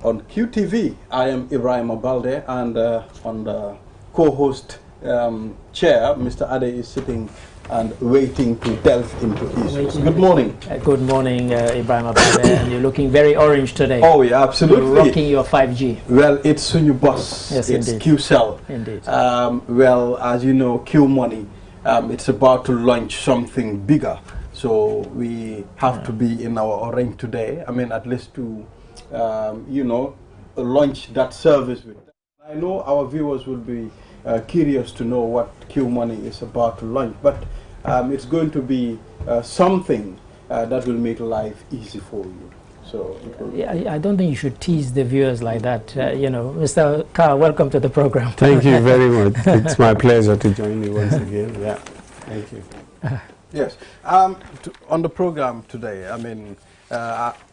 on QTV. I am Ibrahim Abalde, and on the co-host chair, Mr. Ade is sitting and waiting to delve into issues. Good morning. Good morning, Ibrahim Abalde, and you're looking very orange today. Oh, yeah, absolutely. You're rocking your 5G. Well, it's Sunyu Bus. Yes, it's indeed. QCell. Indeed. Well, as you know, Q Money, it's about to launch something bigger. So we have to be in our orange today. I mean, at least to, you know, launch that service with them. I know our viewers will be curious to know what Q Money is about to launch, but it's going to be something that will make life easy for you. So yeah, I don't think you should tease the viewers like that. You know, Mr. Carr, welcome to the program. Thank you very much. It's my pleasure to join you once again. Yeah, thank you. Yes. On the program today, I mean,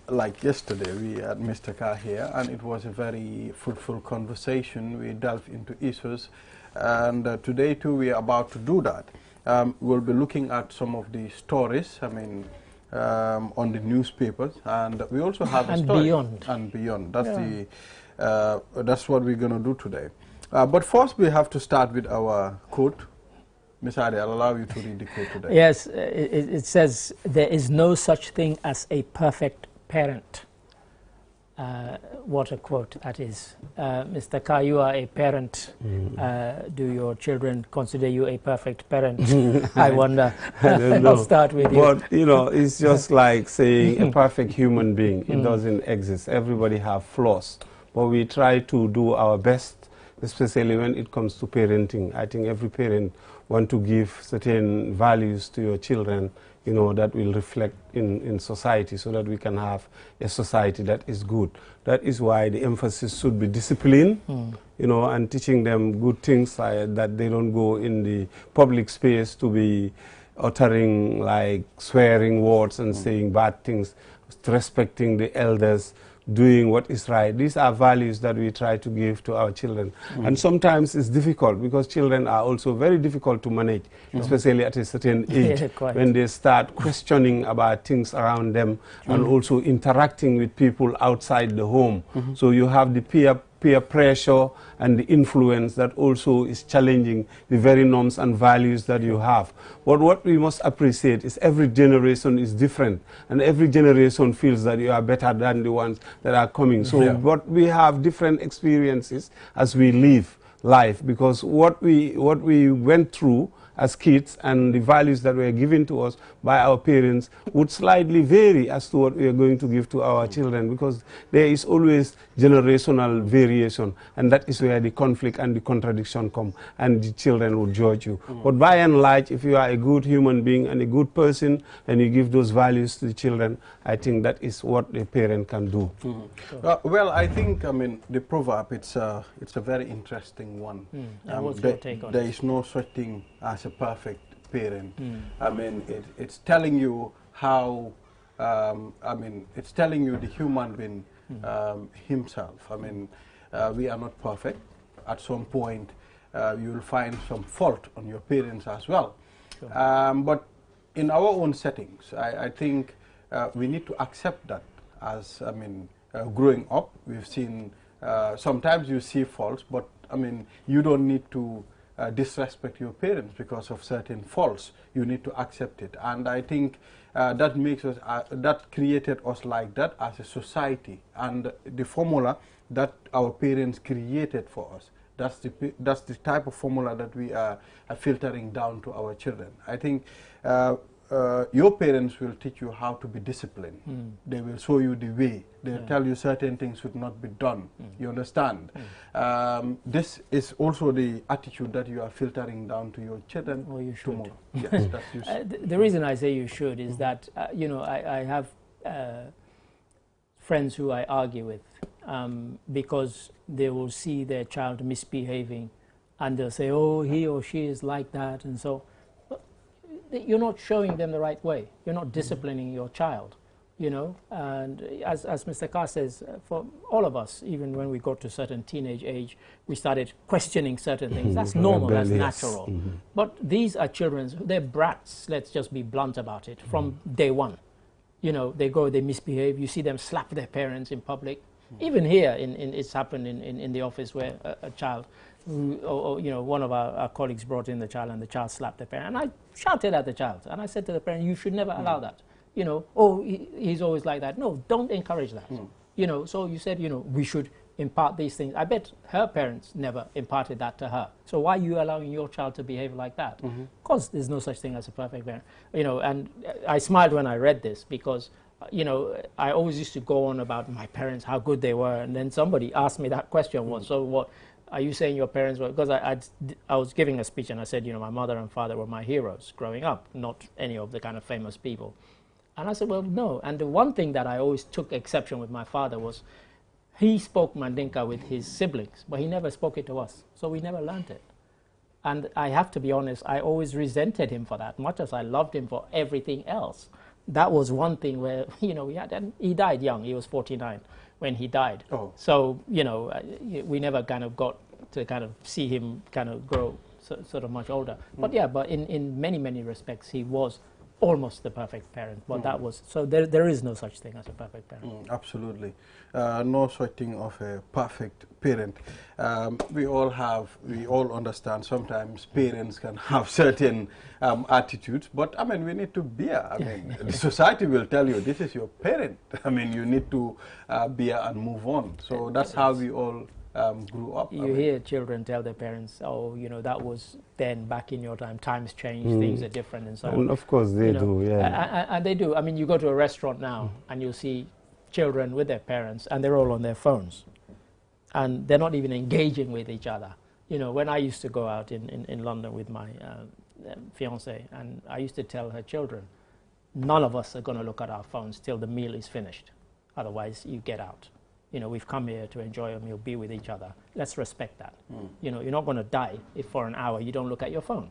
like yesterday, we had Mr. Carr here, and it was a very fruitful conversation. We delved into issues, and today too, we are about to do that. We'll be looking at some of the stories, I mean, on the newspapers, and we also have a story. And beyond. That's that's what we're going to do today. But first, we have to start with our quote. Ms. Ade, I'll allow you to read the quote today. Yes, it says, "There is no such thing as a perfect parent." What a quote that is. Mr. Carr, you are a parent. Do your children consider you a perfect parent? I wonder. I'll start with you. But, you know, it's just like saying a perfect human being. It doesn't exist. Everybody have flaws. But we try to do our best, especially when it comes to parenting. I think every parent want to give certain values to your children, you know, that will reflect in society, so that we can have a society that is good. That is why the emphasis should be discipline, you know, and teaching them good things, that they don't go in the public space to be uttering like swearing words and saying bad things, respecting the elders, doing what is right. These are values that we try to give to our children. And sometimes it's difficult, because children are also very difficult to manage, especially at a certain age, when they start questioning about things around them and also interacting with people outside the home. So you have the peer pressure and the influence that also is challenging the very norms and values that you have. But what we must appreciate is every generation is different, and every generation feels that you are better than the ones that are coming. So but we have different experiences as we live life, because what we went through as kids and the values that were given to us by our parents would slightly vary as to what we are going to give to our children, because there is always generational variation, and that is where the conflict and the contradiction come, and the children will judge you. But by and large, if you are a good human being and a good person, and you give those values to the children, I think that is what the parent can do. Well, I think, I mean, the proverb, it's a very interesting one. What's your take on there is no such thing as a perfect parent. I mean, it's telling you how, I mean, it's telling you the human being himself. I mean, we are not perfect. At some point, you will find some fault on your parents as well. But in our own settings, I think we need to accept that as, I mean, growing up, we've seen, sometimes you see faults, but I mean, you don't need to disrespect your parents because of certain faults. You need to accept it, and I think that makes us that created us like that as a society, and the formula that our parents created for us, that's the type of formula that we are filtering down to our children. I think your parents will teach you how to be disciplined. They will show you the way. They'll tell you certain things should not be done. You understand? This is also the attitude that you are filtering down to your children. Well, you should. Yes, that's the reason I say you should is that, you know, I have friends who I argue with because they will see their child misbehaving, and they'll say, oh, he or she is like that, and so you're not showing them the right way. You're not disciplining your child, you know. And as Mr. Carr says, for all of us, even when we got to a certain teenage age, we started questioning certain things. That's normal, that's natural. But these are children, they're brats, let's just be blunt about it, from day one. You know, they go, they misbehave, you see them slap their parents in public, Even here, it's happened in the office where a child, or you know, one of our colleagues brought in the child and the child slapped the parent. And I shouted at the child and I said to the parent, you should never allow that. You know, oh, he's always like that. No, don't encourage that. You know, so you said, you know, we should impart these things. I bet her parents never imparted that to her. So why are you allowing your child to behave like that? Of course, there's no such thing as a perfect parent. You know, and I smiled when I read this because, you know, I always used to go on about my parents, how good they were. And then somebody asked me that question, well, so what are you saying your parents were? Because I was giving a speech and I said, you know, my mother and father were my heroes growing up, not any of the kind of famous people. And I said, well, no. And the one thing that I always took exception with my father was he spoke Mandinka with his siblings, but he never spoke it to us. So we never learned it. And I have to be honest, I always resented him for that, much as I loved him for everything else. That was one thing where, you know, and he died young. He was 49 when he died. Oh. So, you know, we never kind of got to kind of see him kind of grow sort of much older. But yeah, but in many, many respects, he was almost the perfect parent, but that was, so there is no such thing as a perfect parent. Absolutely. No such thing of a perfect parent. We all understand sometimes parents can have certain attitudes, but I mean, we need to bear. I mean, the society will tell you, this is your parent. I mean, you need to bear and move on. So that's how we all grew up. You hear children tell their parents, oh, you know, that was then, back in your time, times changed, things are different and so on. And of course they do, yeah. And they do. I mean, you go to a restaurant now and you'll see children with their parents and they're all on their phones. And they're not even engaging with each other. You know, when I used to go out in London with my fiancée, and I used to tell her children, none of us are going to look at our phones till the meal is finished. Otherwise, you get out. You know, we've come here to enjoy a meal, be with each other. Let's respect that. You know, you're not going to die if for an hour you don't look at your phone.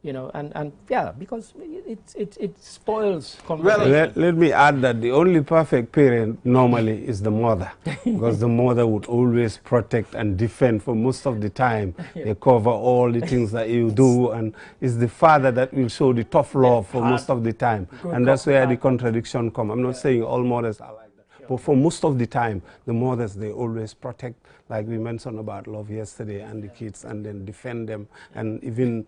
You know, and yeah, because it spoils conversation. Well, let me add that the only perfect parent normally is the mother, because the mother would always protect and defend for most of the time. They cover all the things that you do, and it's the father that will show the tough love for most of the time. And that's where the contradiction comes. I'm not saying all mothers are like that. But for most of the time, the mothers, they always protect, like we mentioned about love yesterday, and the kids, and then defend them. And even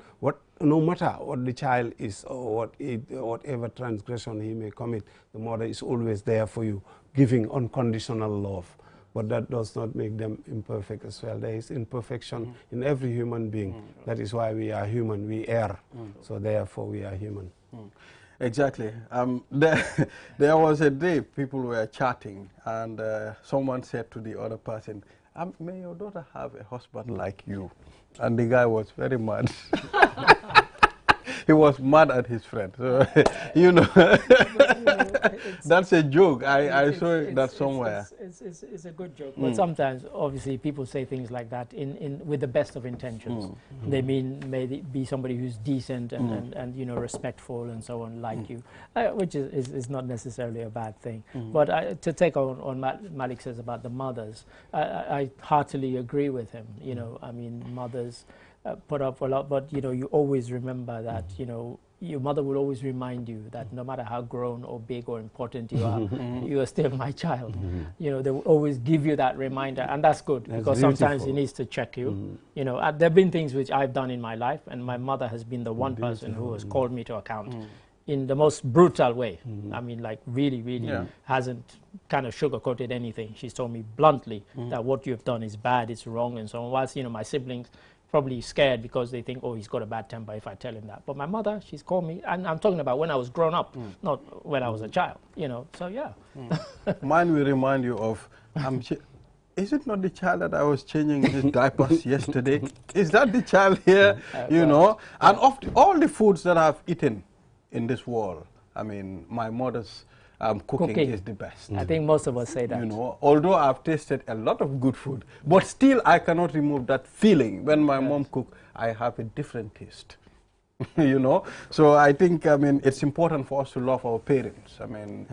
no matter what the child is or whatever transgression he may commit, the mother is always there for you, giving unconditional love. But that does not make them imperfect as well. There is imperfection in every human being. That is why we are human. We err. So therefore we are human. Exactly. There was a day people were chatting and someone said to the other person, may your daughter have a husband like you? And the guy was very mad. He was mad at his friend. So, you know, that's a joke. I saw that somewhere. It's a good joke. But sometimes, obviously, people say things like that with the best of intentions. They mean may be somebody who's decent and you know, respectful and so on, like you, which is not necessarily a bad thing. But to take on Malik says about the mothers, I heartily agree with him. You know, I mean, mothers put up a lot, but you know, you always remember that, you know, your mother will always remind you that no matter how grown or big or important you are still my child. You know, they will always give you that reminder, and that's good. That's because beautiful. Sometimes he needs to check you. You know, there have been things which I've done in my life, and my mother has been the one person who has called me to account in the most brutal way. I mean, like really hasn't kind of sugarcoated anything. She's told me bluntly that what you've done is bad, it's wrong, and so on. Whilst, you know, my siblings probably scared because they think, oh, he's got a bad temper if I tell him that. But my mother, she's called me, and I'm talking about when I was grown up, not when I was a child, you know, so yeah. Mine will remind you of, is it not the child that I was changing his diapers yesterday? Is that the child here, you know? And of all the foods that I've eaten in this world, I mean, my mother's cooking is the best. I think most of us say that. You know, although I've tasted a lot of good food, but still I cannot remove that feeling. When my mom cooks, I have a different taste. You know, so I think, I mean, it's important for us to love our parents. I mean,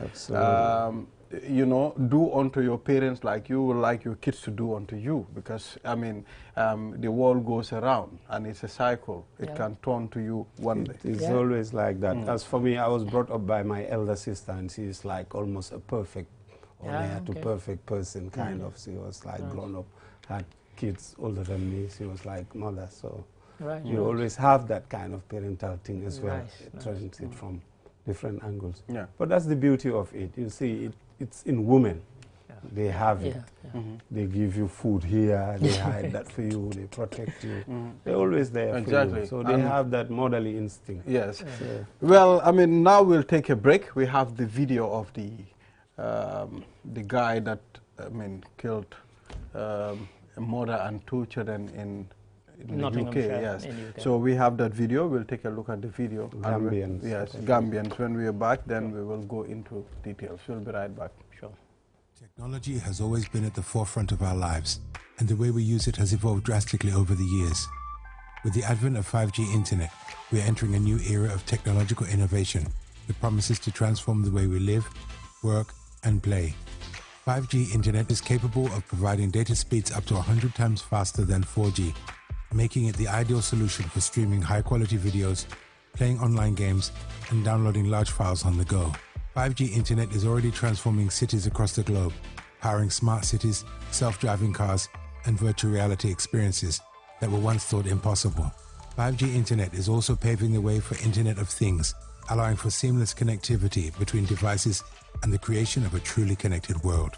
you know, do unto your parents like you would like your kids to do unto you, because I mean, the world goes around and it's a cycle. It can turn to you one day. It's always like that. As for me, I was brought up by my elder sister, and she is like almost a perfect Only to perfect person, kind of. She was like grown up, had kids older than me. She was like mother, so you always have that kind of parental thing as well. It it from different angles. Yeah. But that's the beauty of it. You see, it's in women. They have it. They give you food here, they hide that for you, they protect you. They're always there for you. So they have that motherly instinct. Yes. So. Well, I mean, now we'll take a break. We have the video of the guy that, killed a mother and 2 children in the UK. Yes. In UK. So we have that video. We'll take a look at the video. Gambians. Yes, Gambians. When we are back, then we will go into details. We'll be right back. Sure. Technology has always been at the forefront of our lives, and the way we use it has evolved drastically over the years. With the advent of 5G internet, we are entering a new era of technological innovation that promises to transform the way we live, work, and play. 5G internet is capable of providing data speeds up to 100 times faster than 4G, making it the ideal solution for streaming high-quality videos, playing online games, and downloading large files on the go. 5G internet is already transforming cities across the globe, powering smart cities, self-driving cars, and virtual reality experiences that were once thought impossible. 5G internet is also paving the way for Internet of Things, allowing for seamless connectivity between devices and the creation of a truly connected world.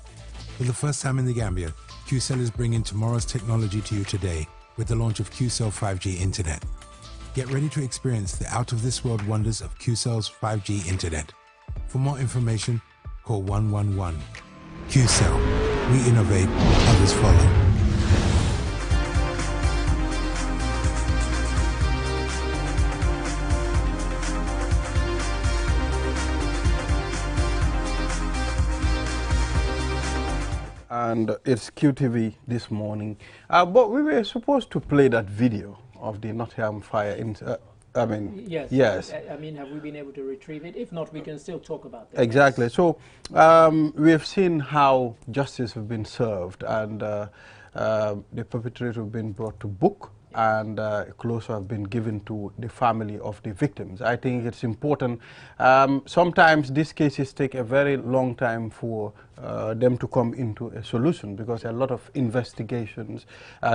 For the first time in the Gambia, QCell is bringing tomorrow's technology to you today with the launch of QCell 5G Internet. Get ready to experience the out-of-this-world wonders of QCell's 5G Internet. For more information, call 111. QCell. We innovate, others follow. And it's QTV this morning. But we were supposed to play that video of the Nottingham fire. Yes. Yes. I mean, have we been able to retrieve it? If not, we can still talk about that. Exactly. So we have seen how justice has been served, and the perpetrator have been brought to book, and closure have been given to the family of the victims. I think it's important. Sometimes these cases take a very long time for them to come into a solution, because a lot of investigations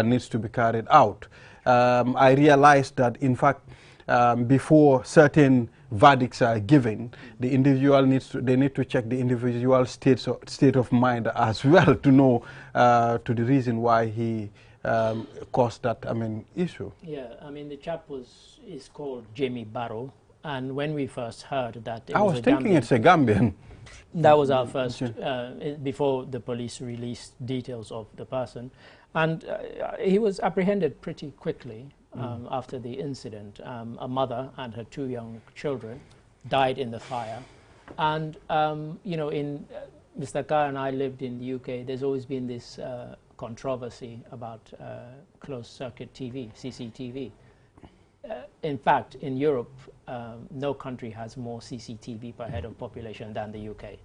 needs to be carried out. I realized that, in fact, before certain verdicts are given, the individual they need to check the individual state of mind as well to know to the reason why he caused that issue. Yeah, the chap is called Jamie Barrow, and when we first heard that I was thinking it's a Gambian. That was our first, before the police released details of the person, and he was apprehended pretty quickly. After the incident, a mother and her 2 young children died in the fire. And, Mr. Carr and I lived in the UK, there's always been this controversy about closed-circuit TV, CCTV. In fact, in Europe, no country has more CCTV per head of population than the UK.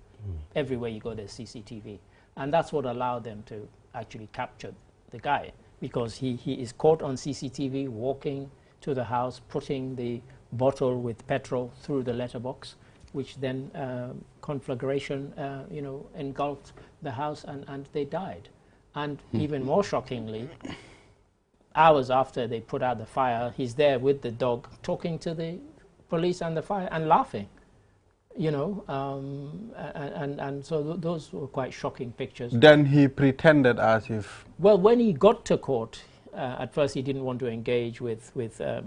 Everywhere you go, there's CCTV. And that's what allowed them to actually capture the guy, because he is caught on CCTV walking to the house, putting the bottle with petrol through the letterbox, which then conflagration, engulfed the house, and they died. And even more shockingly, hours after they put out the fire, he's there with the dog talking to the police and the fire and laughing. And so those were quite shocking pictures. Then he pretended as if... Well, when he got to court, at first he didn't want to engage with the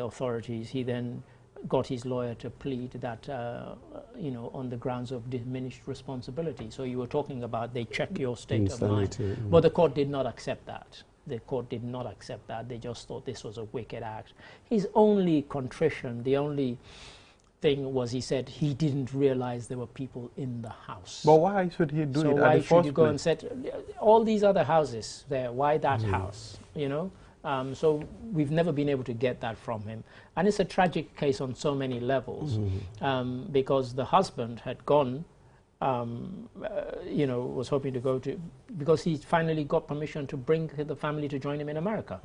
authorities. He then got his lawyer to plead that, on the grounds of diminished responsibility. So you were talking about they check your state of mind. But the court did not accept that. The court did not accept that. They just thought this was a wicked act. His only contrition, the only thing was, he said he didn't realize there were people in the house. But why should he do it at the first place? So why should you go and set all these other houses there? Why that house? So we've never been able to get that from him, and it's a tragic case on so many levels, because the husband had gone you know, was hoping to go to, because he finally got permission to bring the family to join him in America.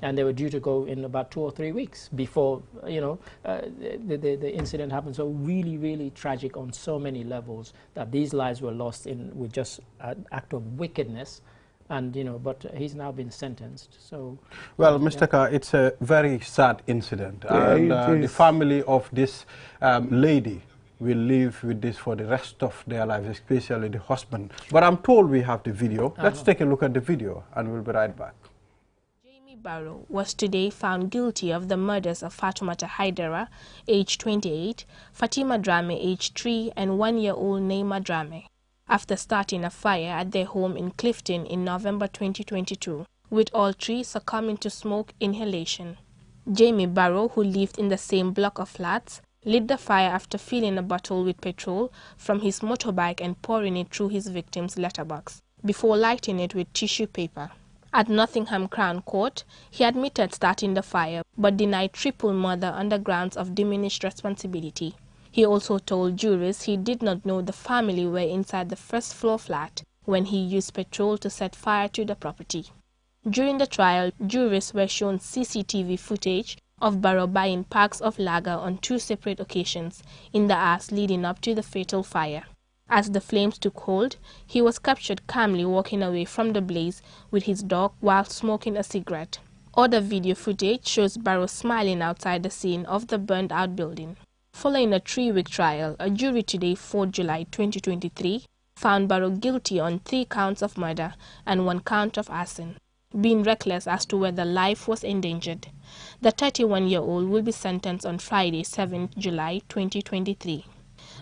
And they were due to go in about 2 or 3 weeks before, you know, the incident happened. So really, really tragic on so many levels, that these lives were lost with just an act of wickedness. And, you know, but he's now been sentenced. So, well, Mr. Carr, it's a very sad incident. Yeah, And the family of this lady will live with this for the rest of their lives, especially the husband. But I'm told we have the video. Let's take a look at the video and we'll be right back. Jamie Barrow was today found guilty of the murders of Fatoumata Haidara, age 28, Fatima Drame, age 3, and 1-year-old Neema Drame, after starting a fire at their home in Clifton in November 2022, with all 3 succumbing to smoke inhalation. Jamie Barrow, who lived in the same block of flats, lit the fire after filling a bottle with petrol from his motorbike and pouring it through his victim's letterbox, before lighting it with tissue paper. At Nottingham Crown Court, he admitted starting the fire, but denied triple murder on the grounds of diminished responsibility. He also told jurors he did not know the family were inside the first-floor flat when he used petrol to set fire to the property. During the trial, jurors were shown CCTV footage of Barrow buying packs of lager on 2 separate occasions in the hours leading up to the fatal fire. As the flames took hold, he was captured calmly walking away from the blaze with his dog while smoking a cigarette. Other video footage shows Barrow smiling outside the scene of the burned-out building. Following a 3-week trial, a jury today, 4 July 2023, found Barrow guilty on 3 counts of murder and 1 count of arson, being reckless as to whether life was endangered. The 31-year-old will be sentenced on Friday, 7 July 2023.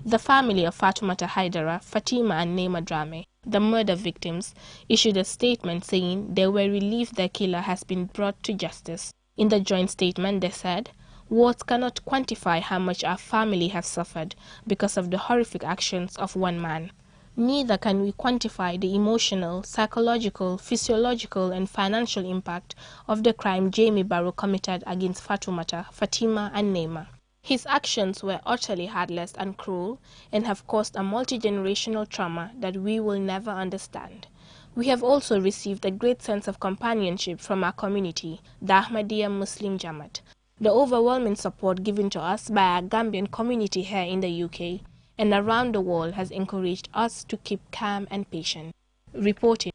The family of Fatoumata Haidara, Fatima and Neema Drame, the murder victims, issued a statement saying they were relieved their killer has been brought to justice. In the joint statement, they said, "Words cannot quantify how much our family have suffered because of the horrific actions of one man. Neither can we quantify the emotional, psychological, physiological, and financial impact of the crime Jamie Barrow committed against Fatoumata, Fatima, and Neema. His actions were utterly heartless and cruel and have caused a multi-generational trauma that we will never understand. We have also received a great sense of companionship from our community, the Ahmadiyya Muslim Jamaat. The overwhelming support given to us by our Gambian community here in the UK and around the world has encouraged us to keep calm and patient." Reported.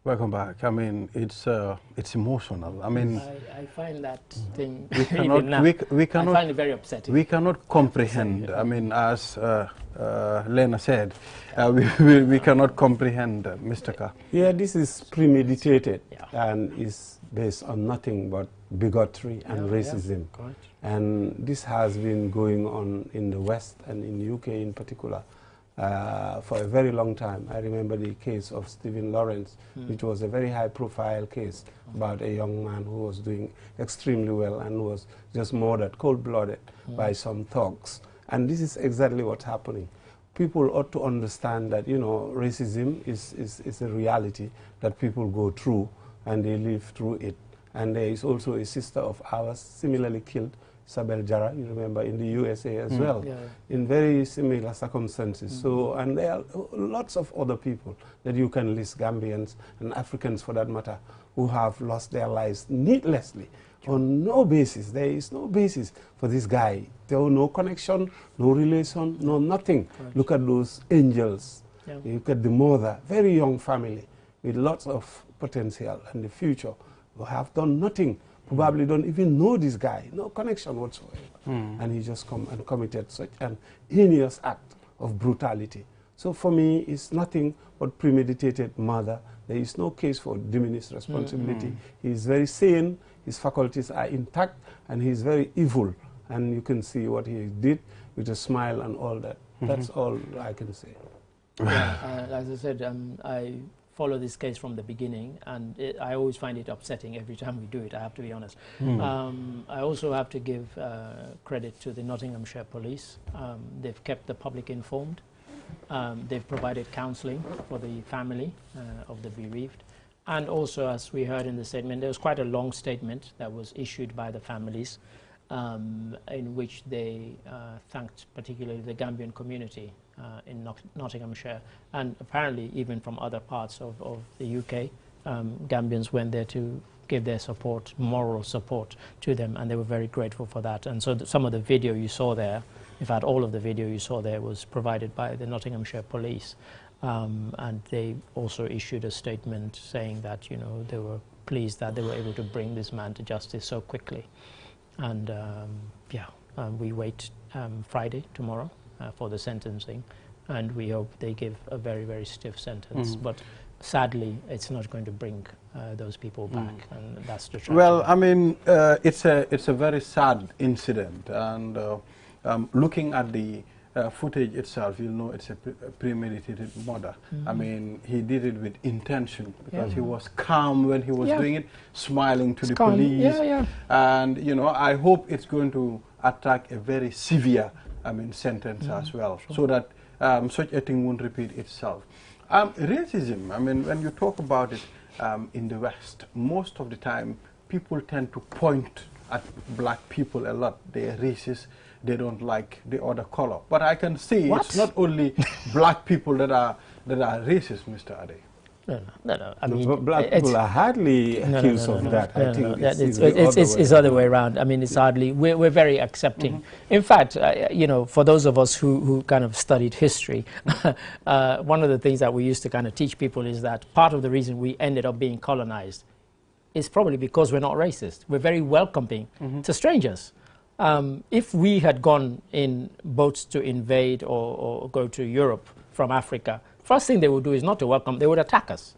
Welcome back. I mean, it's emotional. I mean, I find that thing we even now, we cannot, I find it very upsetting. We cannot comprehend. I mean, as Lena said, we cannot comprehend, Mr. Carr. Yeah, this is premeditated and is based on nothing but bigotry and racism. And this has been going on in the West and in the UK in particular for a very long time. I remember the case of Stephen Lawrence, which was a very high-profile case about a young man who was doing extremely well and was just murdered, cold-blooded, by some thugs. And this is exactly what's happening. People ought to understand that, you know, racism is a reality that people go through, and they live through it. And there is also a sister of ours similarly killed, Sabel Jara, you remember, in the USA as well, in very similar circumstances. So, and there are lots of other people that you can list, Gambians and Africans for that matter, who have lost their lives needlessly on no basis. There is no basis for this guy. There was no connection, no relation, no nothing. Look at those angels. Look at the mother, very young family with lots of potential and the future, who have done nothing. Probably don't even know this guy, no connection whatsoever. And he just come and committed such an heinous act of brutality. So for me, it's nothing but premeditated murder. There is no case for diminished responsibility. He is very sane, his faculties are intact, and he is very evil. And you can see what he did with a smile and all that. That's all I can say. As I said, I follow this case from the beginning, and I always find it upsetting every time we do it, I have to be honest. I also have to give credit to the Nottinghamshire Police. They've kept the public informed. They've provided counselling for the family of the bereaved. And also, as we heard in the statement, there was quite a long statement that was issued by the families in which they thanked particularly the Gambian community in Nottinghamshire, and apparently even from other parts of the UK. Gambians went there to give their support, moral support to them, and they were very grateful for that. And so some of the video you saw there, in fact all of the video you saw there, was provided by the Nottinghamshire police, and they also issued a statement saying that, you know, they were pleased that they were able to bring this man to justice so quickly. And we wait Friday, tomorrow, for the sentencing, and we hope they give a very, very stiff sentence. But sadly, it's not going to bring those people back, and that's the tragedy. Well, I mean, it's a very sad incident, and looking at the footage itself, you'll know it's a premeditated murder. I mean, he did it with intention, because he was calm when he was doing it, smiling to the police. And, you know, I hope it's going to attract a very severe, I mean, sentence as well, so that such a thing won't repeat itself. Racism, I mean, when you talk about it in the West, most of the time people tend to point at black people a lot. They are racist, they don't like the other color. But I can see it's not only black people that are racist, Mr. Ade. No. I mean, black people are hardly accused of that. I think it's the other way around. I mean, it's hardly. We're very accepting. In fact, you know, for those of us who kind of studied history, one of the things that we used to kind of teach people is that part of the reason we ended up being colonized is probably because we're not racist. We're very welcoming to strangers. If we had gone in boats to invade or go to Europe from Africa, first thing they would do is not to welcome, they would attack us,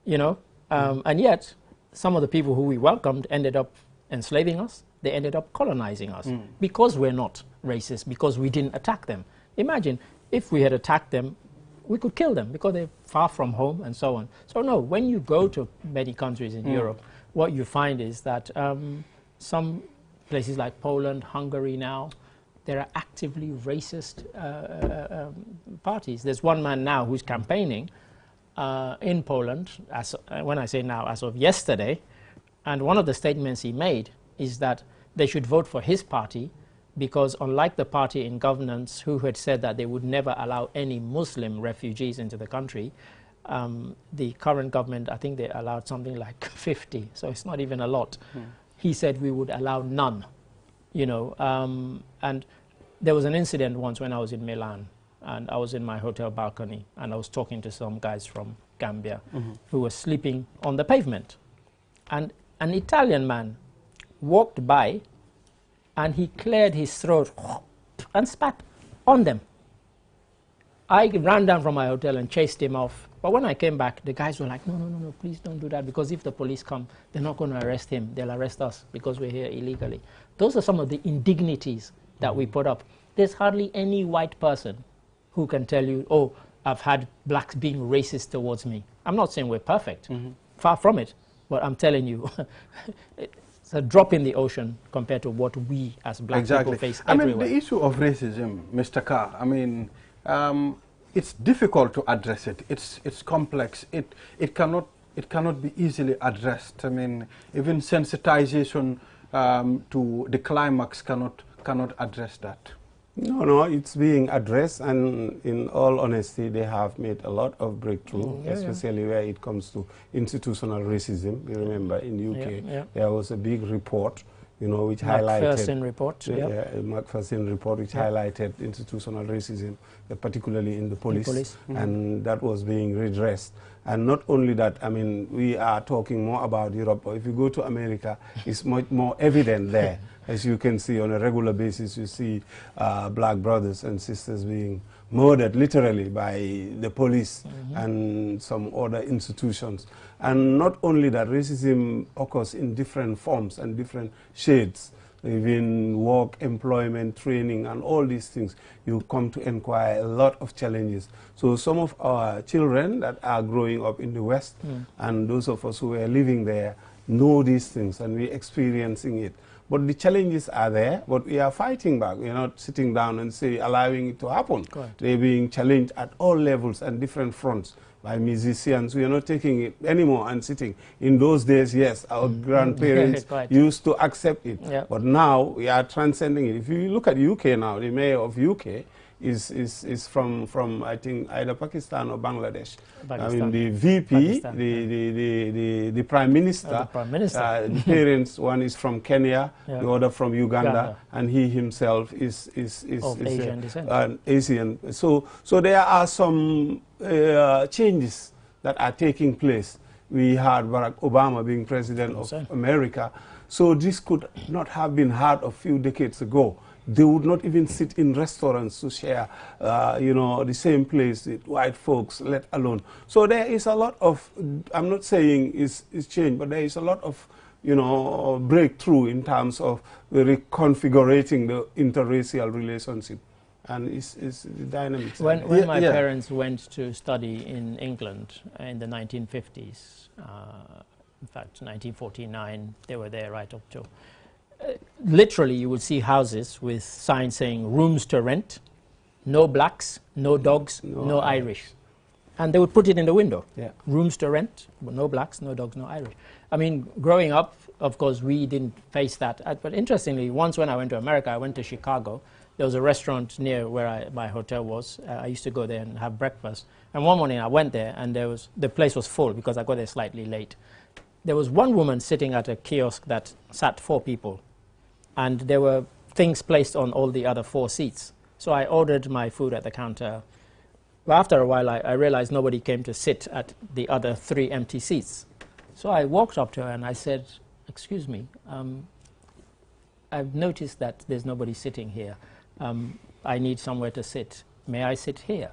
you know. And yet, some of the people who we welcomed ended up enslaving us. They ended up colonizing us because we're not racist, because we didn't attack them. Imagine if we had attacked them, we could kill them because they're far from home and so on. So no, when you go to many countries in Europe, what you find is that some places like Poland, Hungary now, there are actively racist parties. There's one man now who's campaigning in Poland, when I say now, as of yesterday, and one of the statements he made is that they should vote for his party because, unlike the party in governance who had said that they would never allow any Muslim refugees into the country, the current government, I think they allowed something like 50, so it's not even a lot. He said we would allow none, you know, and there was an incident once when I was in Milan, and I was in my hotel balcony, and I was talking to some guys from Gambia who were sleeping on the pavement. And an Italian man walked by, and he cleared his throat and spat on them. I ran down from my hotel and chased him off. But when I came back, the guys were like, no, please don't do that, because if the police come, they're not going to arrest him. They'll arrest us because we're here illegally. Those are some of the indignities that we put up. There's hardly any white person who can tell you, oh, I've had blacks being racist towards me. I'm not saying we're perfect, far from it, but I'm telling you, it's a drop in the ocean compared to what we as black people face everywhere. I mean, the issue of racism, Mr. Carr, I mean, it's difficult to address it. It's complex. It cannot be easily addressed. I mean, even sensitization to the climax cannot address that. No, it's being addressed, and in all honesty, they have made a lot of breakthrough, especially where it comes to institutional racism. You remember in UK, there was a big report, you know, which highlighted McPherson report, McPherson report, which highlighted institutional racism, particularly in the police. And that was being redressed. And not only that, I mean, we are talking more about Europe, but if you go to America, it's much more evident there. As you can see on a regular basis, you see black brothers and sisters being murdered literally by the police and some other institutions. And not only that, racism occurs in different forms and different shades. Even work, employment, training, and all these things, you come to inquire a lot of challenges. So some of our children that are growing up in the West and those of us who are living there know these things, and we're experiencing it. But the challenges are there, but we are fighting back. We're not sitting down and allowing it to happen. They're being challenged at all levels and different fronts by musicians. We are not taking it anymore and sitting. In those days, yes, our grandparents used to accept it. But now we are transcending it. If you look at UK now, the mayor of UK is from I think either Pakistan or Bangladesh. Pakistan. I mean the VP, Pakistan, the Prime Minister, the Prime Minister. The parents, one is from Kenya, Yeah. the other from Uganda, and he himself is of Asian descent. Asian. So there are some changes that are taking place. We had Barack Obama being president of America. So this could not have been heard a few decades ago. They would not even sit in restaurants to share, you know, the same place with white folks, let alone. So there is a lot of, I'm not saying it's change, but there is a lot of, you know, breakthrough in terms of reconfiguring the interracial relationship. And it's the dynamics. When my parents went to study in England in the 1950s, in fact, 1949, they were there right up to. Literally, you would see houses with signs saying rooms to rent, no blacks, no dogs, no Irish. And they would put it in the window. Yeah. Rooms to rent, but no blacks, no dogs, no Irish. I mean, growing up, of course, we didn't face that. But interestingly, once when I went to America, I went to Chicago. There was a restaurant near where my hotel was. I used to go there and have breakfast. And one morning I went there, and the place was full because I got there slightly late. There was one woman sitting at a kiosk that sat 4 people. And there were things placed on all the other 4 seats. So I ordered my food at the counter. But after a while, I realized nobody came to sit at the other 3 empty seats. So I walked up to her and I said, "Excuse me, I've noticed that there's nobody sitting here. I need somewhere to sit. May I sit here?"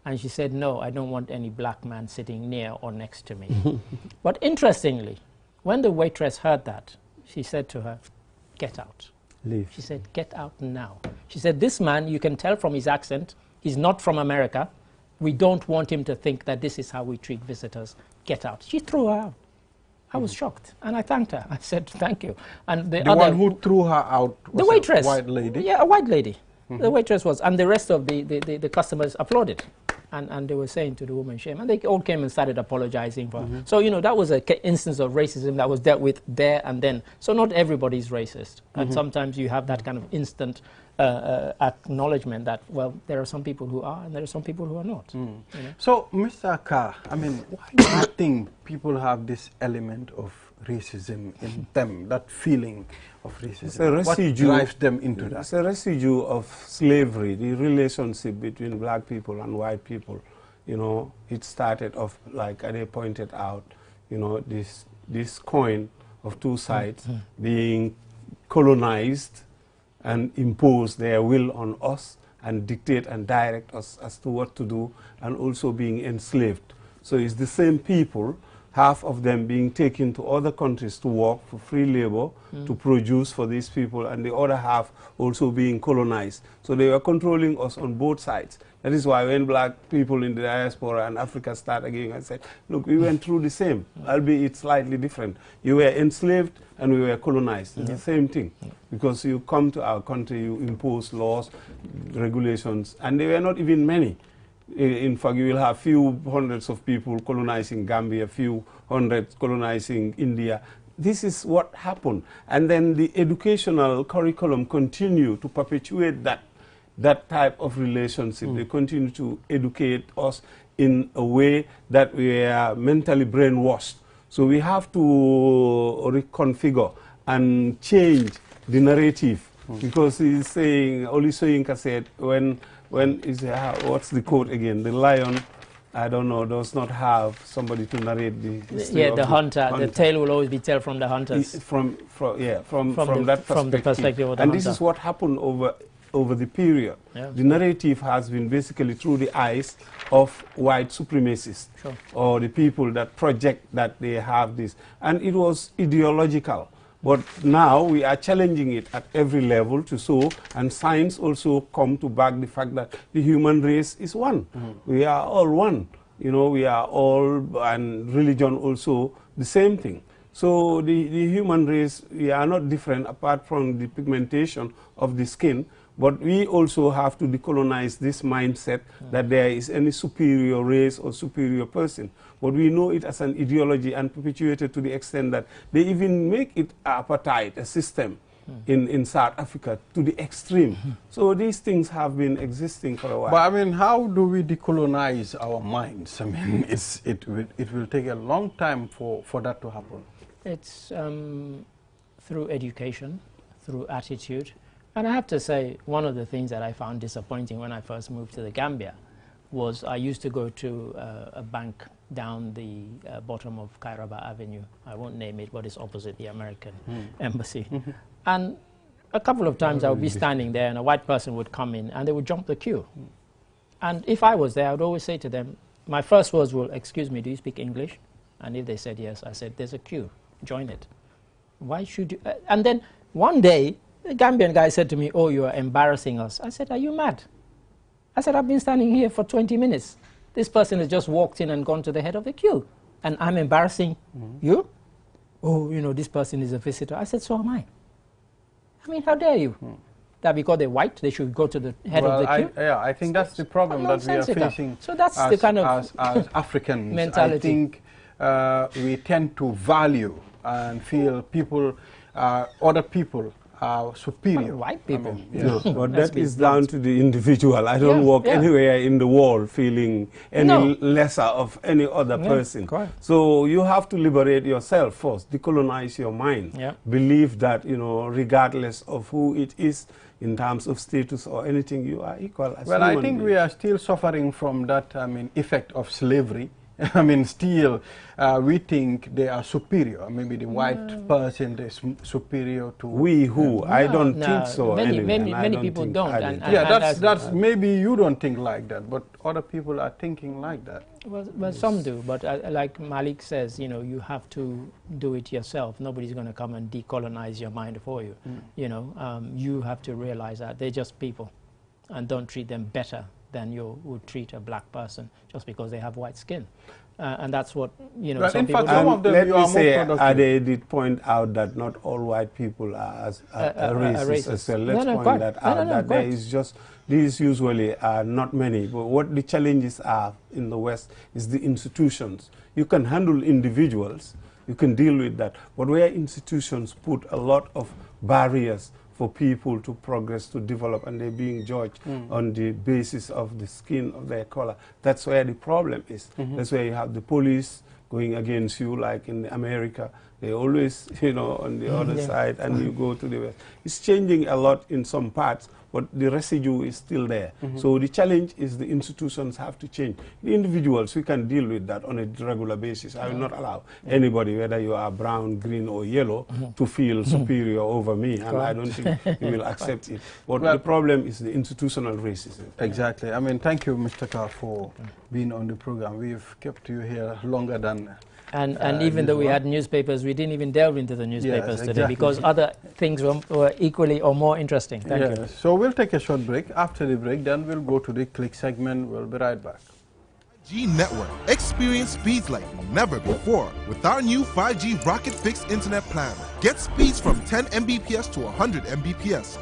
And she said, "No, I don't want any black man sitting near or next to me." But interestingly, when the waitress heard that, she said to her, "Get out." Leave. She said, "Get out now." She said, "This man, you can tell from his accent, he's not from America. We don't want him to think that this is how we treat visitors. Get out." She threw her out. I was shocked, and I thanked her. I said, "Thank you." And the other one who threw her out was the waitress, a white lady? Yeah, a white lady. The waitress was, and the rest of the customers applauded. And they were saying to the woman, shame. And they all came and started apologizing for her. So, you know, that was an instance of racism that was dealt with there and then. So not everybody's racist. And sometimes you have that kind of instant acknowledgement that, well, there are some people who are and there are some people who are not. You know? So, Mr. Carr, I mean, why do you think people have this element of racism in them, that feeling of racism? It's a residue, what drives them into that? It's a residue of slavery, the relationship between black people and white people. You know, it started off, like they pointed out, you know, this coin of 2 sides being colonized and impose their will on us and dictate and direct us as to what to do, and also being enslaved. So it's the same people, half of them being taken to other countries to work for free labor, to produce for these people, and the other half also being colonized. So they were controlling us on both sides. That is why when black people in the diaspora and Africa start again, I said, look, we went through the same, albeit slightly different. You were enslaved and we were colonized. It's the same thing. Because you come to our country, you impose laws, regulations, and they were not even many. In fact, you will have few hundreds of people colonizing Gambia, few hundreds colonizing India. This is what happened. And then the educational curriculum continue to perpetuate that type of relationship. They continue to educate us in a way that we are mentally brainwashed. So we have to reconfigure and change the narrative. Because he's saying, Oli Soyinka said, what's the quote again? The lion, I don't know, does not have somebody to narrate the history of the hunter. The tale will always be told from the hunters. From that perspective. From the perspective of the and hunter. this is what happened over the period. Yeah. The narrative has been basically through the eyes of white supremacists, or the people that project that they have this. And it was ideological. But now we are challenging it at every level to show, and science also come to back the fact that the human race is one. We are all one. You know, we are all, and religion also the same thing. So the human race, we are not different apart from the pigmentation of the skin, but we also have to decolonize this mindset that there is any superior race or superior person. But we know it as an ideology and perpetuated to the extent that they even make it apartheid, a system in South Africa to the extreme. So these things have been existing for a while. But I mean, how do we decolonize our minds? I mean, it will take a long time for that to happen. It's through education, through attitude. And I have to say, one of the things that I found disappointing when I first moved to the Gambia was I used to go to a bank down the bottom of Kairaba Avenue. I won't name it, but it's opposite the American embassy. And a couple of times I would be standing there and a white person would come in and they would jump the queue. And if I was there, I would always say to them, my first words were, excuse me, do you speak English? And if they said yes, I said, there's a queue, join it. Why should you? And then one day, the Gambian guy said to me, oh, you are embarrassing us. I said, are you mad? I said, I've been standing here for 20 minutes. This person has just walked in and gone to the head of the queue. And I'm embarrassing you? Oh, you know, this person is a visitor. I said, so am I. I mean, how dare you? That because they're white, they should go to the head of the queue? I think that's the problem that we are facing. So that's the kind of as Africans. mentality. I think we tend to value and feel people, other people are superior. White people. I mean, No, but that is down to the individual. I don't walk anywhere in the world feeling any lesser of any other person. Correct. So you have to liberate yourself first, decolonize your mind. Believe that, you know, regardless of who it is, in terms of status or anything, you are equal as well, I think we are still suffering from that, I mean, effect of slavery. I mean, still, we think they are superior. Maybe the white person is superior to... We who? I don't think so. Many people don't. Yeah, that's maybe you don't think like that, but other people are thinking like that. Well, some do, but like Malik says, you know, you have to do it yourself. Nobody's going to come and decolonize your mind for you. You know, you have to realize that they're just people, and don't treat them better than you would treat a black person just because they have white skin. And that's what, you know, well, some people some of them let you me are say, more productive. Ade did point out that not all white people are racist as well. Let's point that out, that there is just, these usually are not many, but what the challenges are in the West is the institutions. You can handle individuals, you can deal with that, but where institutions put a lot of barriers for people to progress, to develop, and they're being judged on the basis of the skin of their color. That's where the problem is. That's where you have the police going against you, like in America. They always, you know, on the other side, and you go to the West. It's changing a lot in some parts, but the residue is still there. So the challenge is the institutions have to change. The individuals, we can deal with that on a regular basis. I will not allow anybody, whether you are brown, green, or yellow, to feel superior over me, and I don't think you will accept it. But the problem is the institutional racism. Exactly. I mean, thank you, Mr. Carr, for being on the program. We've kept you here longer than... And even though we had newspapers, we didn't even delve into the newspapers today because other things were equally or more interesting. Thank you. So we'll take a short break. After the break, then we'll go to the Click segment. We'll be right back. 5G network. Experience speeds like never before with our new 5G Rocket Fixed Internet plan. Get speeds from 10 Mbps to 100 Mbps.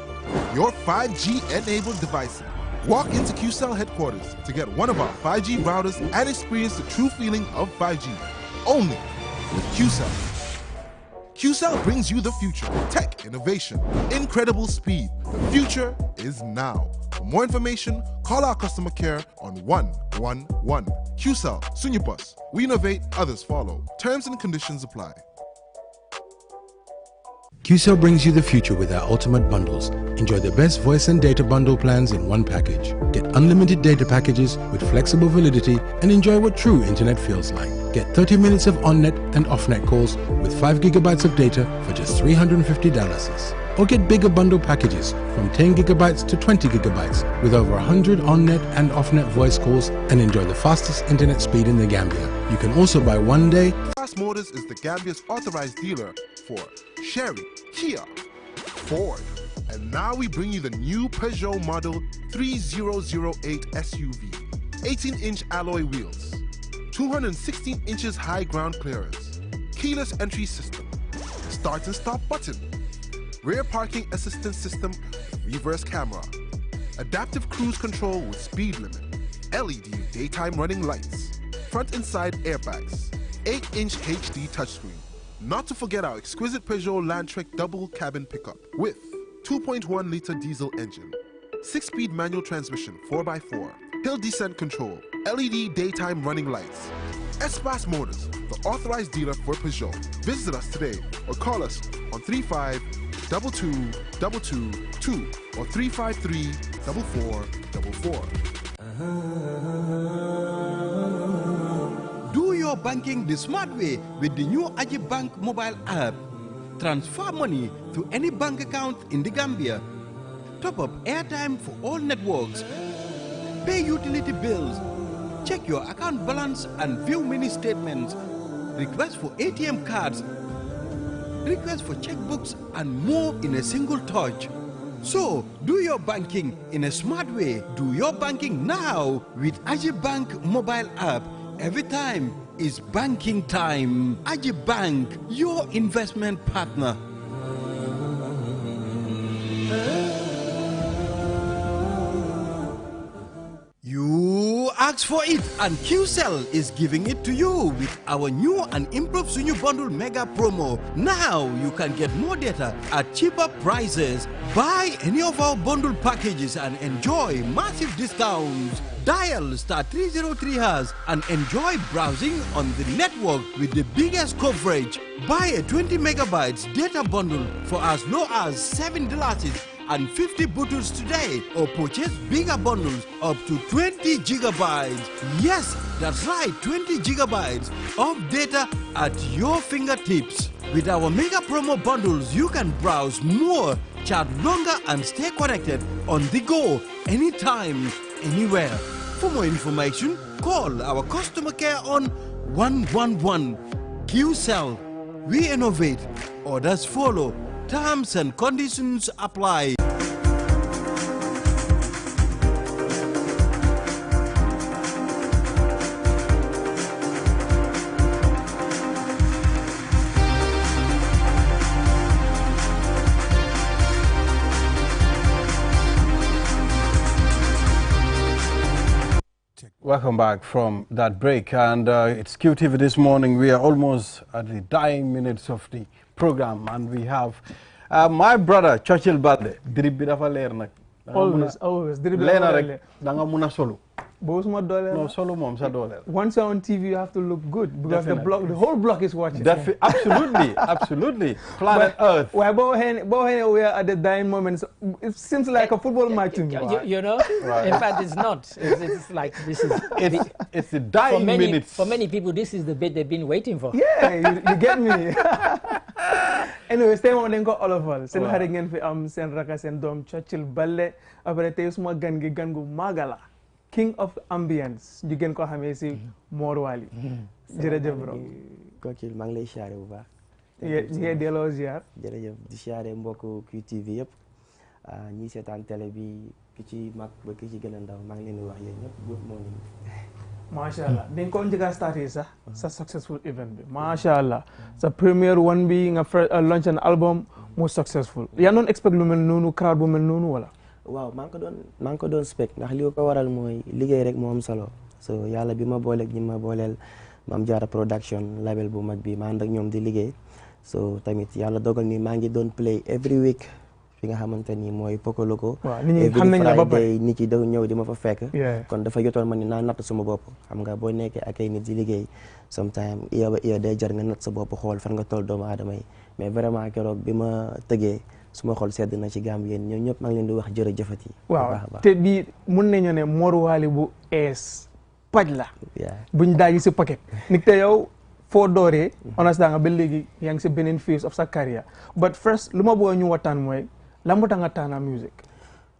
Your 5G-enabled device. Walk into QCell headquarters to get one of our 5G routers and experience the true feeling of 5G. Only with QCell. QCell brings you the future. Tech, innovation, incredible speed. The future is now. For more information, call our customer care on 111. QCell, Sunyabus. We innovate, others follow. Terms and conditions apply. QCell brings you the future with our ultimate bundles. Enjoy the best voice and data bundle plans in one package. Get unlimited data packages with flexible validity and enjoy what true internet feels like. Get 30 minutes of on-net and off-net calls with 5 gigabytes of data for just $350. Or get bigger bundle packages from 10 gigabytes to 20 gigabytes with over 100 on-net and off-net voice calls and enjoy the fastest internet speed in the Gambia. You can also buy one day. Fast Motors is the Gambia's authorized dealer for Chery, Kia, Ford, and now we bring you the new Peugeot model 3008 SUV. 18-inch alloy wheels, 216 inches high ground clearance, keyless entry system, start and stop button, rear parking assistance system, reverse camera, adaptive cruise control with speed limit, LED daytime running lights, front and side airbags, 8-inch HD touchscreen, Not to forget our exquisite Peugeot Landtrek double cabin pickup with 2.1-liter diesel engine, 6-speed manual transmission 4x4, hill descent control, LED daytime running lights. Espace Motors, the authorized dealer for Peugeot. Visit us today or call us on 35-2222 or 353-4444. Do your banking the smart way with the new Ajibank mobile app. Transfer money to any bank account in the Gambia. Top up airtime for all networks. Pay utility bills. Check your account balance and view mini statements. Request for ATM cards. Request for checkbooks and more in a single touch. So, do your banking in a smart way. Do your banking now with Ajibank mobile app. Every time is banking time. Ajibank, your investment partner. You asked for it, and QCell is giving it to you with our new and improved Sunyu Bundle Mega Promo. Now you can get more data at cheaper prices. Buy any of our bundle packages and enjoy massive discounts. Dial *303# and enjoy browsing on the network with the biggest coverage. Buy a 20 megabytes data bundle for as low as $7 and 50 bottles today, or purchase bigger bundles up to 20 gigabytes. Yes, that's right, 20 gigabytes of data at your fingertips. With our mega promo bundles, you can browse more, chat longer, and stay connected on the go, anytime, anywhere. For more information, call our customer care on 111. QCell, we innovate. Orders follow. Terms and conditions apply. Welcome back from that break, and it's QTV this morning. We are almost at the dying minutes of the program, and we have my brother Churchill Balde. Always. No, solo mom, once you're on TV, you have to look good because the whole block is watching. Absolutely. Planet Earth. We are at the dying moment. It seems like a football match to me. You know, right. In fact, it's not. It's like this is. It's the dying minutes. For many people, this is the bit they've been waiting for. Yeah, you get me. Anyway, stay on and go all of us. Sen haringen fi sen raka sen dom Churchill Balde. Après tey suma gan gu magala. King of Ambience ñu gën ko xamee si Mor Wali. Jërëjëf bro. Kokil maa ngi lay siyaare bu baax. ñu ngi delloo ziar. Jërëjëf di siyaare mbokku QTV yëpp ñi seetaan télé bi ki ci mag ba ki ci gën a ndaw maa ngi leen di wax yéen ñëpp good morning. Masha Allah dañ ko njëkk a starté sax sa successful event bi Masha Allah sa premiere one bi nga launch an album mu successful yaa noon expect lu mel noonu crowd bu mel noonu wala. waaw maa ngi ko doon spec ndax li ko waral mooy liggéey rek moo am solo so yàlla bi ma booleeg ñi ma booleel Mame Diarra production label bu mag bi ma ànd ak ñoom di liggéey so tamit yàlla dogal ni maa ngi doon play every week fi nga xamante ni mooy Pokoloko. waaw nit ñi xam nañ la ba pare nit yi da ñëw di ma fa fekk. kon dafa jotoon ma ni naa natt suma bopp xam nga boo nekkee ak ay nit di liggéey sometime iya ba iya day jar nga natt sa bopp xool fan nga toll doomu aadama yi mais vraiment keroog bi ma tëggee suma xol sedd na ci Gambien ñoom ñëpp maa ngi leen di wax jërëjëfati. waaw te bii mun nañu ne Mor Wali bu ees paj la. buñ daaji si paquet. nit te yow foo dooree. understand nga ba léegi yaa ngi si beneen phase of sa carrière but first lu ma bëgg ñu waxtaan mooy lan moo tax nga tànn musique.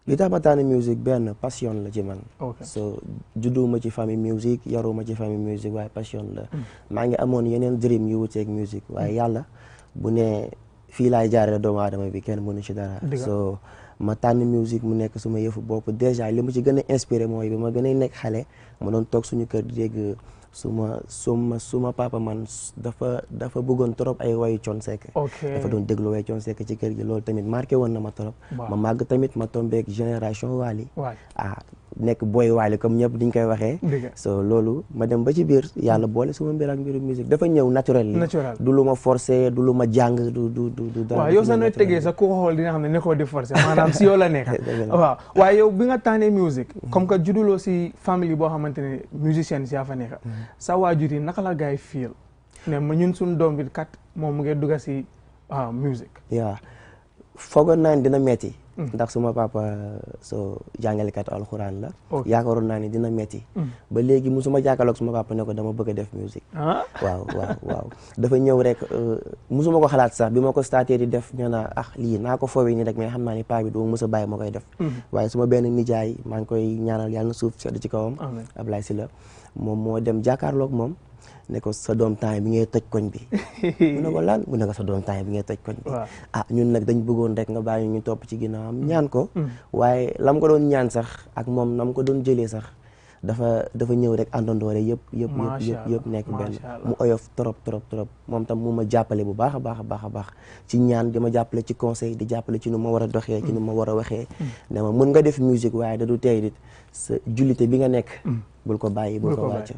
li tax ma tànn musique benn passion la ci man. so judduma ci famille musique yaruma ci famille musique waaye passion la. maa ngi amoon yeneen dream yu wuteeg musique waaye yàlla bu ne fii laay jaaree doomu aadama bi kenn mënu ci dara. so ma tànn musique mu nekk suma yëfu bopp déjà li ma ci gën a inspiré mooy bi ma gën a nekk xale ma doon toog suñu kër di dégg suma papa man dafa bëggoon trop ay wayu Thione Seck. dafa doon déglu wayu Thione Seck ci kër gi loolu tamit marqué woon na ma trop. ma màgg tamit ma tombeek génération Wally. nekk booy Wally comme ñëpp diñ koy waxee. so loolu ma dem ba ci biir yàlla boole suma mbir ak mbiru musique dafa ñëw naturel. du lu ma forcé du lu ma jàng du dara. waaw yow sax nooy tegee sax ku xool dina xam ne nekkoo di forcé maanaam si yow la nekk. waaw waaye yow bi nga tànnee musique comme que judduloo si famille boo xamante ne musicien si yaa fa nekk. sa waajur yi naka la gars yi feel ne ma ñun suñu doom bi kat moom mu ngi dugg si musique. yaa foogoon naa ne dina metti ndax suma papa jàngalekat alxuraan la. yaakaaroon naa ne dina metti ba léegi musuma jàkkaarloog suma papa ne ko dama bëgg a def musique. waaw dafa ñëw rek musuma ko xalaat sax bi ma ko starté di def ñu naa lii naa ko foowee nii rek mais xam naa ni paa bi doo mës a bàyyi ma koy def. waaye suma benn nijaay maa ngi koy ñaanal yàlla na suuf sedd ci kawam. Ablaye Sylla moom moo dem jàkkaarloog moom ne ko sa doom temps bi ngay toj koñ bi. mu ne ko lan mu ne ko sa doom temps bi ngay toj koñ bi. ñun nag dañ bëggoon rek nga bàyyi ñu topp ci ginnaawam ñaan ko. waaye lam ko doon ñaan sax ak moom nam ko doon jëlee sax dafa ñëw rek àndandoore yëpp nekk benn mu oyof trop moom tam mu ma jàppale bu baax a baax ci ñaan di ma jàppale ci conseil di jàppale ci nu ma war a doxee ci nu ma war a waxee. ne ma mën nga def musique waaye da du tey dit sa jullite bi nga nekk. bul ko bàyyi bul ko wàcc.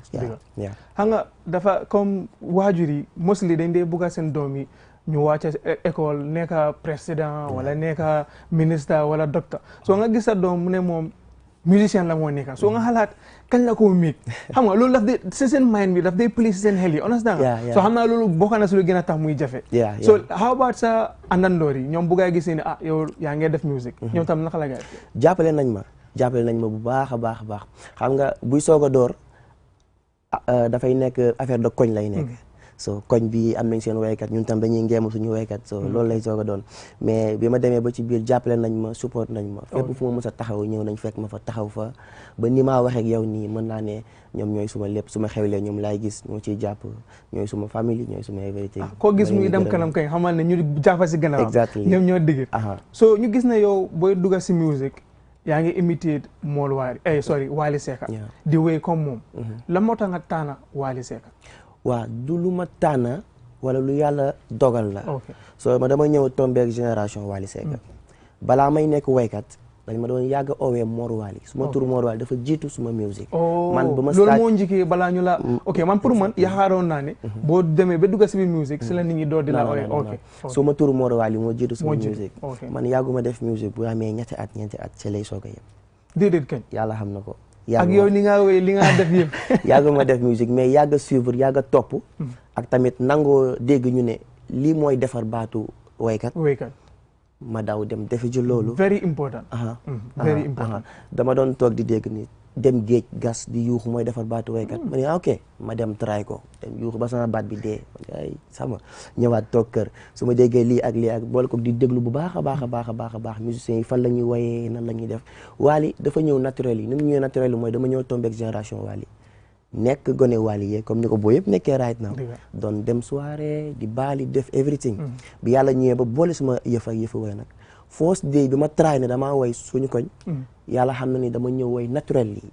xam nga dafa comme waajur yi mostly dañ dee bugga seen doom yi ñu wàcc école nekka président wala nekka ministre wala docteur soo nga gis sa doom mu ne moom musicien la moo nekka soo nga xalaat kañ la koo miig xam nga loolu daf dee si seen mind bi daf dee pli si seen xel yi understand nga soo xam naa loolu bokk na si lu gën a tax muy jafe so how about sa àndandoor yi ñoom bu gaa gisee ne yow yaa ngee def musique ñoom tam naka la gaa jàppale nañ ma bu baax a baax xam nga buy soog a door dafay nekk affaire de koñ lay nekk so koñ bi am nañ seen waykat ñun tam dañuy ngeem suñu waykat so loolu lay soog a doon mais bi ma demee ba ci biir jàppale nañ ma support nañ ma fépp fu ma mës a taxaw ñëw nañ fekk ma fa taxaw fa ba ni maa waxee ak yow nii mën naa ne ñoom ñooy suma lépp suma xewlee ñoom laay gis ñoo ciy jàpp ñooy suma famille ñooy suma everything koo gis muy dem kanam kay xamal ne ñu jàppa si gannaaw exactly ñoom ñoo digir so ñu gis ne yow booy dugga si musique yaa ngi imitate Wally Seck di wéy comme moom la moo tax nga taana Wally Seck waaw du lu ma tànn wala lu yàlla dogal la so ma dama ñëw tombeek génération Wally Seck balaa may nekk waykat dañ ma doon yàgg oowee Mor Wally suma tur Mor Wally dafa jiitu suma musique man ba ma loolu moo njëkkee balaa ñu la man pour man yaakaaroon naa ne boo demee ba dugga si biir musique si la nit ñi door di la oowee suma tur Mor Wally moo jiitu suma musique man yàgguma def musique bu amee ñeenti at ci lay soog a yem déedéet kañ yàlla xam na ko ak yow ni nga wéy li nga def yëpp yàgguma def musique mais yàgg suivre yàgg topp ak tamit nangoo dégg ñu ne lii mooy defar baatu waykat ma daw dem defi ji loolu very important dama doon toog di dégg ni dem géej gas di yuuxu mooy defar baatu waykat ma ne ok ma dem try ko dem yuuxu ba sama baat bi dee ay sama ñëwaat toog kër su ma déggee lii ak boole ko di déglu bu baax a baax musiciens yi fan la ñuy woyee nan la ñuy def Wally dafa ñëw naturel yi ni mu ñëwee naturel yi mooy dama ñëw tombeek génération Wally nekk gone Wally yee comme ni ko boo yëpp nekkee right now doon dem soirée di baali def everything bi yàlla ñëwee ba boole suma yëf ak yëfu woy nag first day bi ma try ne damaa woy suñu koñ yàlla xam na ni dama ñëw woy naturel yi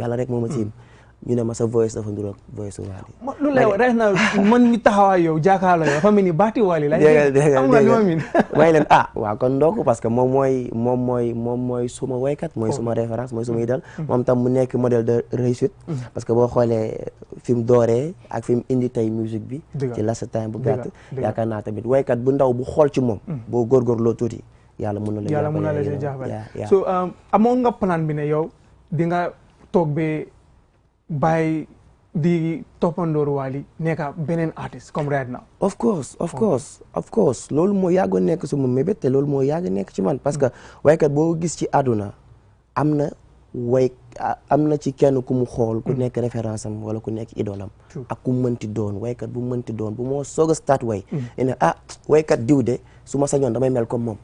yàlla rek moo ma tiim ñu ne ma sa voice dafa nduroog voice Wally lu lay wax na man mi taxawaa yow jaakaarloo yow dafa mel ni baati Wally la am nga li ma min may leen waaw kon ndokk parce que moom mooy suma waykat mooy suma référence mooy suma idole moom tam mu nekk modèle de réussite parce que boo xoolee fi mu dooree ak fi mu indi tey musique bi ci last time bu gàtt yaakaar naa tamit waykat bu ndaw bu xool ci moom boo góorgóorloo tuuti yàlla mën na la jàppale so amoon nga plan bi ne yow di nga toog be bàyyi di toppandoor Wally nekka beneen artiste comme right now of course loolu moo yàggoon nekk su ma mébét te loolu moo yàgg nekk ci man parce que waykat boo gis ci àdduna am na ci kenn ku mu xool ku nekk référence am wala ku nekk idolam ak ku mënti doon waykat bu mënti doon bu moo soog a start way ne waykat diw de su ma sañoon damay mel comme moom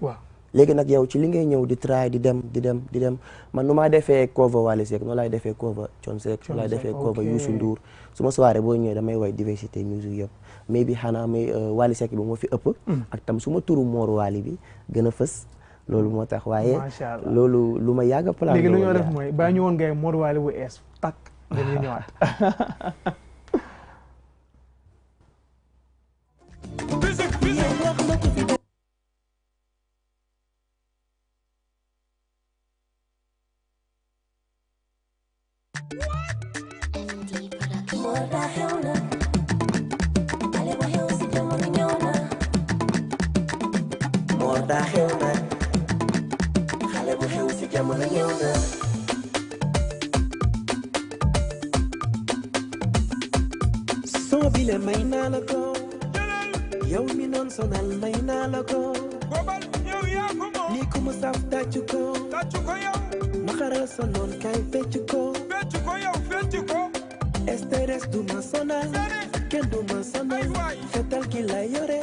léegi nag yow ci li ngay ñëw di try di dem man nu maa defee cover Wally Seck noonu laay defee cover Thione Seck noonu laay defee cover Youssou Ndour su ma soirée boo ñëwee damay way diversité musique yëpp mais bi xanaa may Wally Seck bi moo fi ëpp ak tam su ma turu Mor Wally bi gën a fës loolu moo tax waaye loolu lu ma yàgg plan léegi lu ñoo def mooy bàyyi ñu woon ngay Mor Wally bu ees tak dañuy ñëwaat soo bile may naa la ko yow mi noon sonal may naa la ko lii ku mu saf tàccu ko ma xaral sa noon kay feccu ko stress du ma sonal kenn du ma sonal fetal ki la yore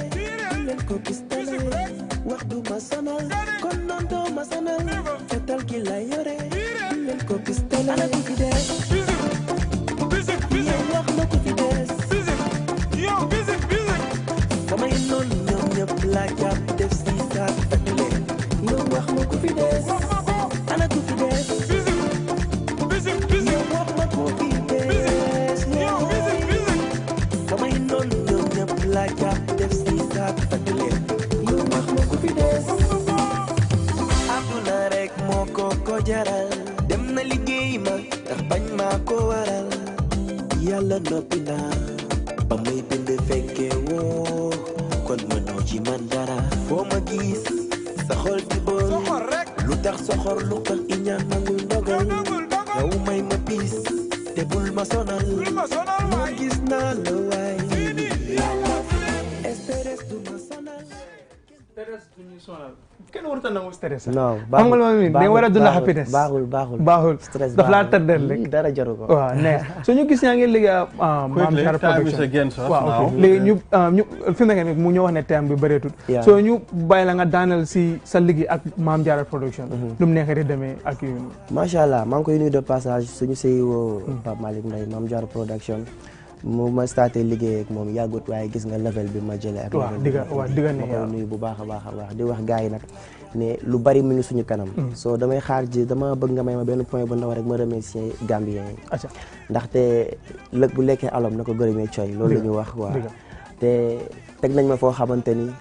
leen ko pistolet wax du ma sonal kon noon doo ma sonal fetal ki la yore leen ko pistolet ana ku fi des yow wax ma ku fi des samay noon ñoom ñëpp la jàpp def si saak fetle yow wax ma ku fi des ana ku fi des yow wax ma ku fi des samay noon ñoom ñëpp la jàpp def si saak fetle yow wax ma ku fi des àdduna rek moo ko jaral dem na liggéey ma ndax bañ maa ko waral yàlla noppi naa ba may bind fekke woo kon mënoo ci man dara foo ma gis sa xol di bon lu tax soxor lu tax iñaan nangul ndogal yow may ma piis te bul ma sonal ma gis naa la waay stress du ma sonal stress du ñu sonal kenn warut a nangu stress non xam nga loolu mi dañ war a dund happiness baaxul stress daf laa tëddal rek dara jaru ko waaw neex so ñu gis yaa ngi liggéey Mame Jara production waaw léegi ñu fi mu nekk nii mu ñëw wax ne time bi bëreetul so ñu bàyyi la nga daanal si sa liggéey ak Mame Jara production lu mu neexee di demee ak yooyu macha allah maa ngi koy nuyu de passage suñu CEO Pape Malick Mbaye Mame Jara production mu ma starté liggéey ak moom yàggut waaye gis nga level bi ma jëlee ak waaw digga ne ma koy nuyu bu baax a baax a baax di wax gars yi nag ne lu bari mu ngi suñu kanam so damay xaar ji dama bëgg nga may ma benn point bu ndaw rek ma remercier Gambien yi ndaxte lëg bu lekkee alom na ko gërëmee coy loolu la ñu wax waaw te teg nañ ma foo xamante ni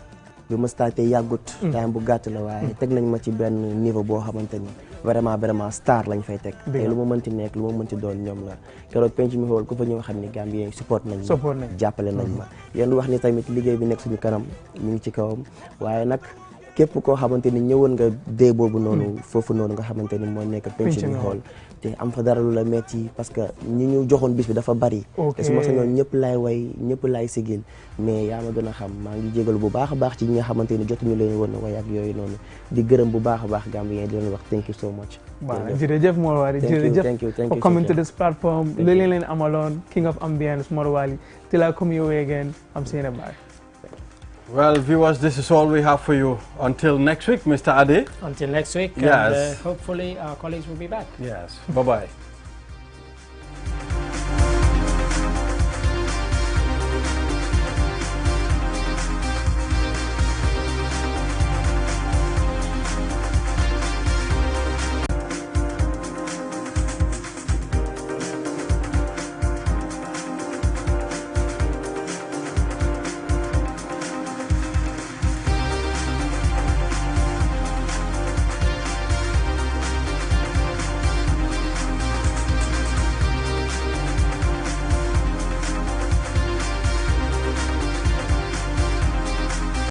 bi ma starté yàggut time bu gàtt la waaye teg nañ ma ci benn niveau boo xamante ni vraiment star lañ fay teg te lu ma mënti nekk lu ma mënti doon ñoom la keroog penc mi xool ku fa ñëw xam ni Gambien yi support nañ ma jàppale nañ ma yéen wax ni tamit liggéey bi nekk suñu kanam ñu ngi ci kawam waaye nag képp koo xamante ni ñëwoon nga dee boobu noonu foofu noonu nga xamante ni moo nekk penc mi xool te am fa dara lu la metti parce que ñi ñu joxoon bis bi dafa bari te su ma sañoon ñëpp laay way ñëpp laay sigil mais yaa ma gën a xam maa ngi jégalu bu baax a baax ci ñi nga xamante ni jotuñu leen woon way ak yooyu noonu di gërëm bu baax a baax Gambien di leen wax thank you so much jërëjëf Mor Wally jërëjëf for coming to this platform li leen amaloon King of Ambience Mor Wally till I come your way again I'm saying a bye. Well, viewers, this is all we have for you. Until next week, Mr. Ade. Until next week, yes. And hopefully our colleagues will be back. Yes. Bye-bye.